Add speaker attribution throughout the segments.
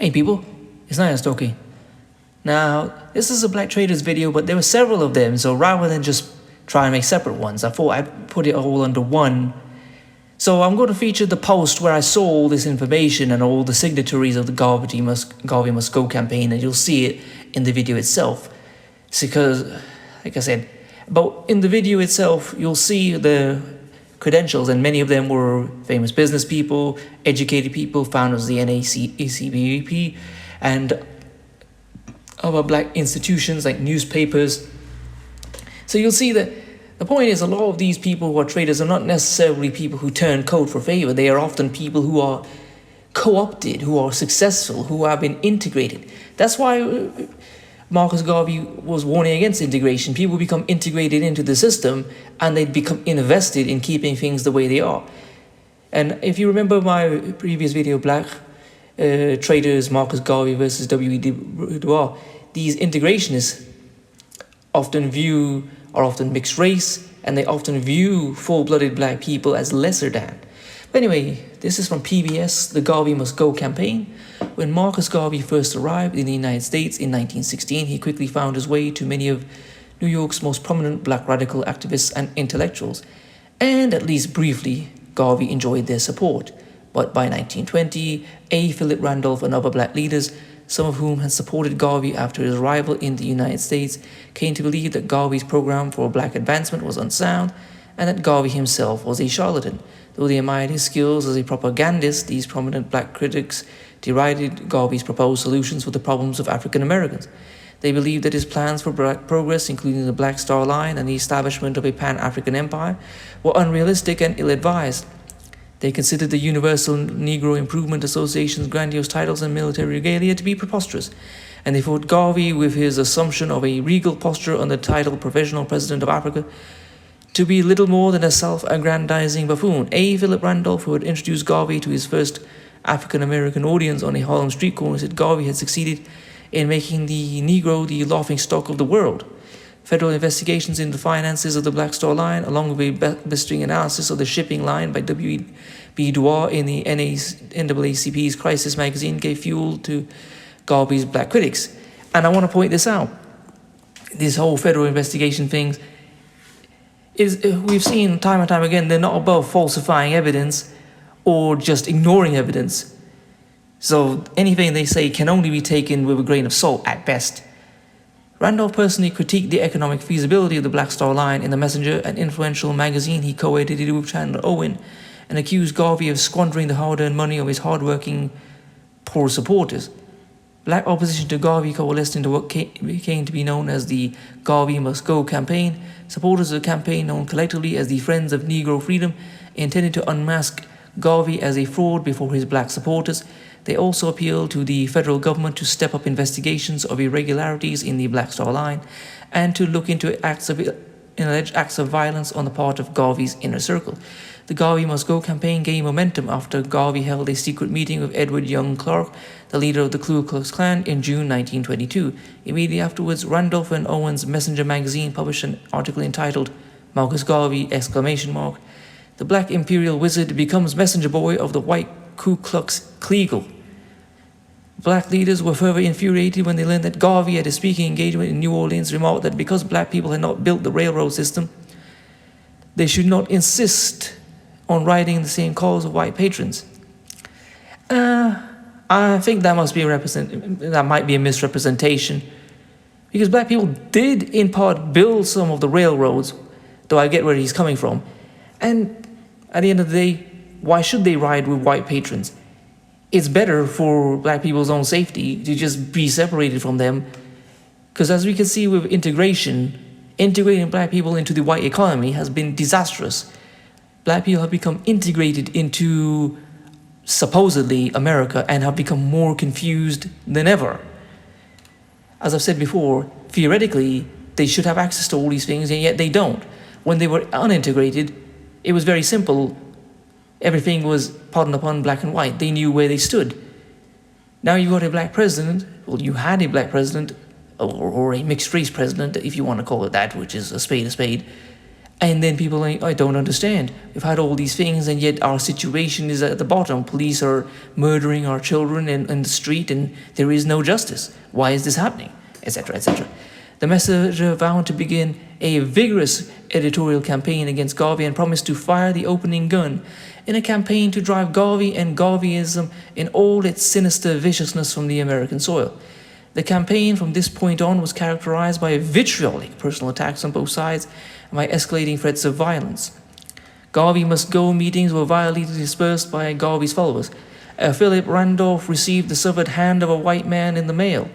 Speaker 1: Hey people, it's nice talking. Now, this is a Black Traitors video, but there were several of them, so rather than just try and make separate ones, I thought I'd put it all under one. So I'm going to feature the post where I saw all this information and all the signatories of the Garvey Must Go campaign, and you'll see it in the video itself. It's because, like I said, but in the video itself, you'll see the credentials, and many of them were famous business people, educated people, founders of the NAACP, and other black institutions like newspapers. So you'll see that the point is, a lot of these people who are traitors are not necessarily people who turn code for favor. They are often people who are co-opted, who are successful, who have been integrated. That's why Marcus Garvey was warning against integration. People become integrated into the system and they become invested in keeping things the way they are. And if you remember my previous video, Black Traitors, Marcus Garvey versus W.E. Du Bois, these integrationists are often mixed race, and they often view full-blooded black people as lesser than. But anyway, this is from PBS, the Garvey Must Go campaign. When Marcus Garvey first arrived in the United States in 1916, he quickly found his way to many of New York's most prominent black radical activists and intellectuals, and at least briefly, Garvey enjoyed their support. But by 1920, A. Philip Randolph and other black leaders, some of whom had supported Garvey after his arrival in the United States, came to believe that Garvey's program for black advancement was unsound, and that Garvey himself was a charlatan. Though they admired his skills as a propagandist, these prominent black critics derided Garvey's proposed solutions for the problems of African Americans. They believed that his plans for black progress, including the Black Star Line and the establishment of a Pan-African empire, were unrealistic and ill-advised. They considered the Universal Negro Improvement Association's grandiose titles and military regalia to be preposterous, and they thought Garvey, with his assumption of a regal posture on the title Provisional President of Africa, to be little more than a self-aggrandizing buffoon. A. Philip Randolph, who had introduced Garvey to his first African-American audience on a Harlem street corner, said Garvey had succeeded in making the Negro the laughingstock of the world. Federal investigations into the finances of the Black Star Line, along with a blistering analysis of the shipping line by W.E.B. Du Bois in the NAACP's Crisis magazine, gave fuel to Garvey's black critics. And I want to point this out. This whole federal investigation thing we've seen time and time again, they're not above falsifying evidence or just ignoring evidence. So anything they say can only be taken with a grain of salt at best. Randolph personally critiqued the economic feasibility of the Black Star Line in The Messenger, an influential magazine he co-edited with Chandler Owen, and accused Garvey of squandering the hard-earned money of his hard-working, poor supporters. Black opposition to Garvey coalesced into what came to be known as the Garvey Must Go campaign. Supporters of the campaign, known collectively as the Friends of Negro Freedom, intended to unmask Garvey as a fraud before his black supporters. They also appealed to the federal government to step up investigations of irregularities in the Black Star Line and to look into alleged acts of violence on the part of Garvey's inner circle. The Garvey Must Go campaign gained momentum after Garvey held a secret meeting with Edward Young Clark, the leader of the Ku Klux Klan, in June 1922. Immediately afterwards, Randolph and Owen's Messenger magazine published an article entitled "Marcus Garvey!" The Black Imperial Wizard becomes messenger boy of the white Ku Klux Klan. Black leaders were further infuriated when they learned that Garvey, at a speaking engagement in New Orleans, remarked that because black people had not built the railroad system, they should not insist on riding in the same cars of white patrons. I think that might be a misrepresentation, because black people did in part build some of the railroads, though I get where he's coming from. And at the end of the day, why should they ride with white patrons? It's better for black people's own safety to just be separated from them, because as we can see with integrating black people into the white economy has been disastrous. Black people have become integrated into supposedly America and have become more confused than ever. As I've said before, theoretically, they should have access to all these things, and yet they don't. When they were unintegrated, it was very simple. Everything was, pardon upon, black and white. They knew where they stood. Now you've got a black president. Well, you had a black president, or a mixed-race president, if you want to call it that, which is a spade, And then people are like, I don't understand. We've had all these things, and yet our situation is at the bottom. Police are murdering our children in the street, and there is no justice. Why is this happening? Etc., etc. The Messenger vowed to begin a vigorous editorial campaign against Garvey and promised to fire the opening gun in a campaign to drive Garvey and Garveyism in all its sinister viciousness from the American soil. The campaign from this point on was characterized by vitriolic personal attacks on both sides and by escalating threats of violence. Garvey must go meetings were violently dispersed by Garvey's followers. Philip Randolph received the severed hand of a white man in the mail.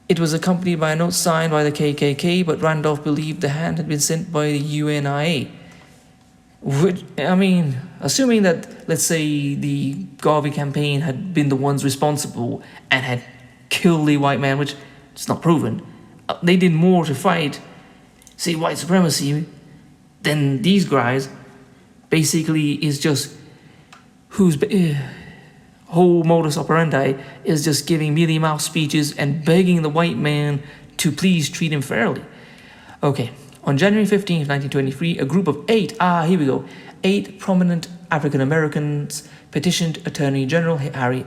Speaker 1: It was accompanied by a note signed by the KKK, but Randolph believed the hand had been sent by the UNIA. Assuming that, let's say, the Garvey campaign had been the ones responsible and had killed the white man, which is not proven, they did more to fight, say, white supremacy than these guys. Basically, is just whose whole modus operandi is just giving mealy-mouthed speeches and begging the white man to please treat him fairly. Okay, on January 15th, 1923, a group of eight prominent African Americans petitioned Attorney General Harry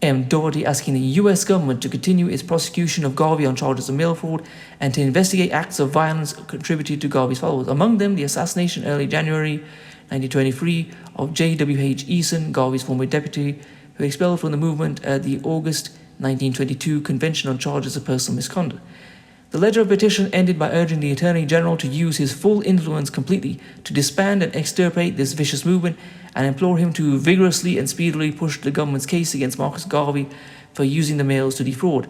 Speaker 1: M. Doherty asking the U.S. government to continue its prosecution of Garvey on charges of mail fraud and to investigate acts of violence contributed to Garvey's followers. Among them, the assassination early January 1923 of J.W.H. Eason, Garvey's former deputy, who was expelled from the movement at the August 1922 convention on charges of personal misconduct. The letter of petition ended by urging the Attorney General to use his full influence completely to disband and extirpate this vicious movement and implore him to vigorously and speedily push the government's case against Marcus Garvey for using the mails to defraud.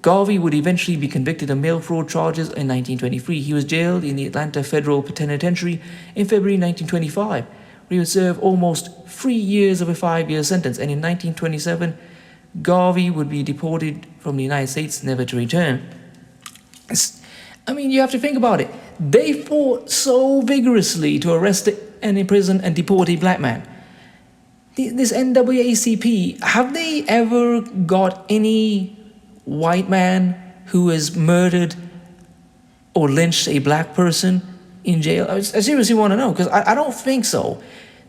Speaker 1: Garvey would eventually be convicted of mail fraud charges in 1923. He was jailed in the Atlanta Federal Penitentiary in February 1925, where he would serve almost 3 years of a 5-year sentence, and in 1927, Garvey would be deported from the United States, never to return. You have to think about it. They fought so vigorously to arrest and imprison and deport a black man. This NAACP, have they ever got any white man who has murdered or lynched a black person in jail? I seriously want to know, because I don't think so.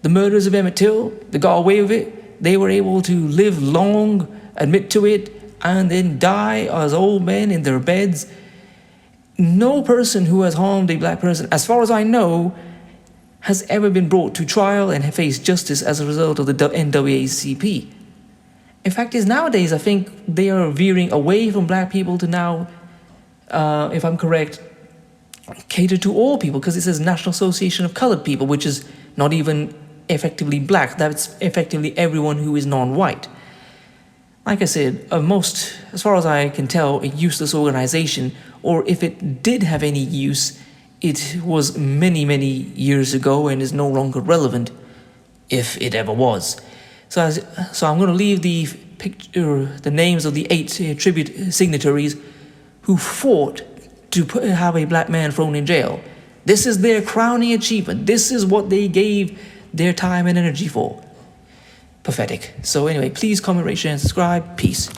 Speaker 1: The murders of Emmett Till, they got away with it. They were able to live long, admit to it, and then die as old men in their beds. No person who has harmed a black person, as far as I know, has ever been brought to trial and faced justice as a result of the NAACP. In fact, nowadays, I think they are veering away from black people to now, if I'm correct, cater to all people, because it says National Association of Colored People, which is not even effectively black. That's effectively everyone who is non-white. Like I said, as far as I can tell, a useless organization, or if it did have any use, it was many, many years ago and is no longer relevant, if it ever was. So I'm going to leave the names of the 8 tribute signatories who fought to have a black man thrown in jail. This is their crowning achievement. This is what they gave their time and energy for. Pathetic. So anyway, please comment, rate, share, and subscribe. Peace.